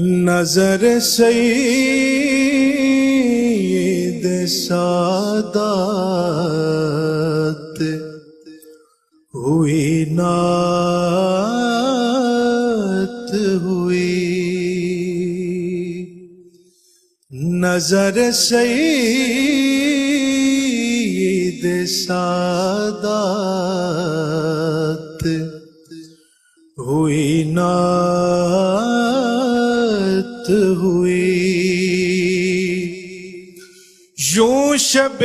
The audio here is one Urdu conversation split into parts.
نظر سید سادات ہوئی نعت ہوئی، نظر سید سادات ہوئی نعت ہوئی، یوں شب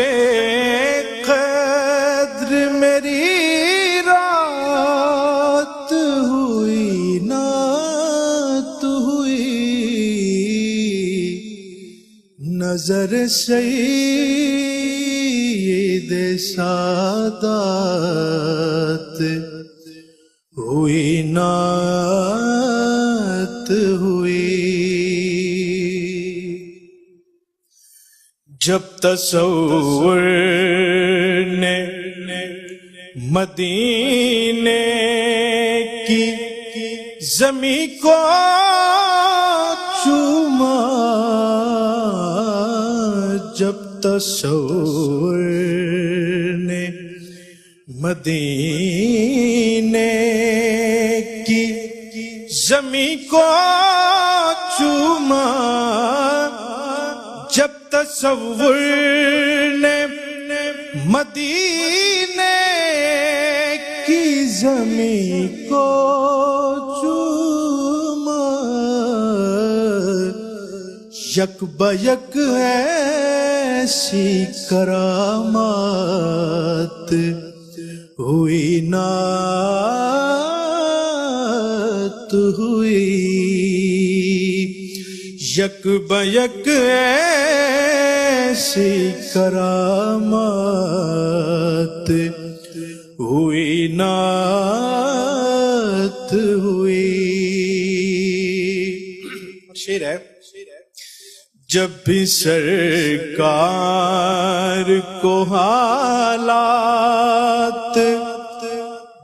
قدر میری رات ہوئی نعت ہوئی، نظر سید سادات ہوئی نعت ہوئی، جب تصور نے مدینے کی زمین کو چوما، جب تصور نے مدینے کی زمین کو چوما، جب تصور نے مدینے کی زمین کو چوما، یک بیک ایسی کرامات ہوئی نعت ہوئی، یک بیک ایسی کرامات ہوئی نعت ہوئی۔ شعر ہے، جب بھی سرکار کو حالات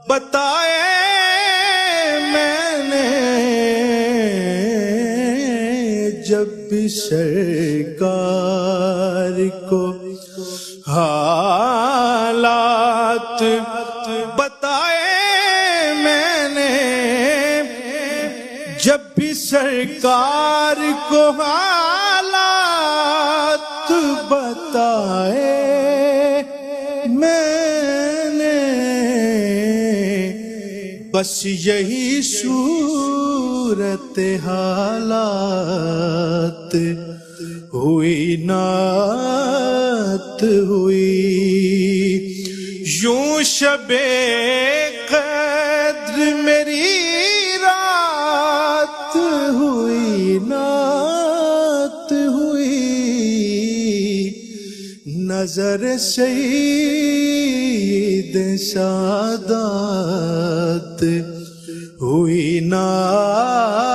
بتائے میں نے، جب بھی سرکار کو حالات بتائے میں نے، جب بھی سرکار کو حالات بتائے میں نے، بس یہی صورت حالات ہوئی نعت ہوئی، یوں شب قدر میری رات ہوئی نعت ہوئی، نظر سید سادات ہوئی نعت